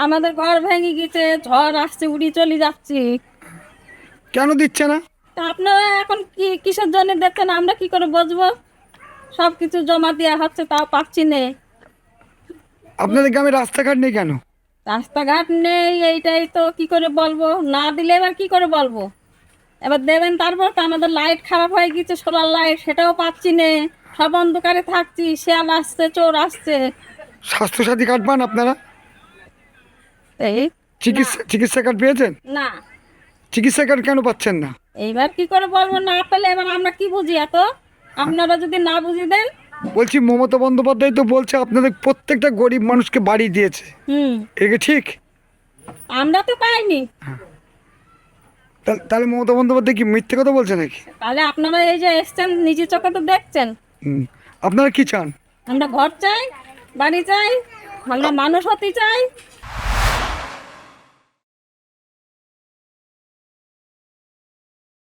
আমাদের ঘর ভেঙে গেছে, ঝড় আসছে, উড়ি চলে যাচ্ছি। কেন দিচ্ছে না? তা আপনারা এখন কি কিসের জন্য দেখছেন, আমরা কি করে বুঝবো? সব কিছু জমা দেওয়া হচ্ছে, তাও পাচ্ছি না। আপনাদের গ্রামে রাস্তাঘাট নেই কেন? রাস্তাঘাট নেই, এইটাই তো কি করে বলবো, না দিলে এবার কি করে বলবো। এবার দেবেন, তারপর তো আমাদের লাইট খারাপ হয়ে গেছে, সোলার লাইট, সেটাও পাচ্ছি না। সব অন্ধকারে থাকছি, শিয়াল আসছে, চোর আসছে। স্বাস্থ্যসাথী কার্ড পান আপনারা? এই না, চিকিৎসা কার্ড পেয়েছেন? না। চিকিৎসা কার্ড কেন পাচ্ছেন না? এইবার কি করে বলবো, না পেলে এবার আমরা কি বুঝি এত? আপনারা যদি না বুঝি দেন। বলছি মমতা বন্দ্যোপাধ্যায় তো বলছে আপনাদের প্রত্যেকটা গরিব মানুষকে বাড়ি দিয়েছে, হুম। এটা কি ঠিক? আমরা তো পাইনি। তাহলে মমতা বন্দ্যোপাধ্যায় কি মিথ্যে কথা বলছে নাকি? তাহলে আপনারা এই যে এসছেন, নিজের চোখে তো দেখছেন। হুম। আপনারা কি চান? আমরা ঘর চাই, বাড়ি চাই, আমরা মানুষ হতে চাই।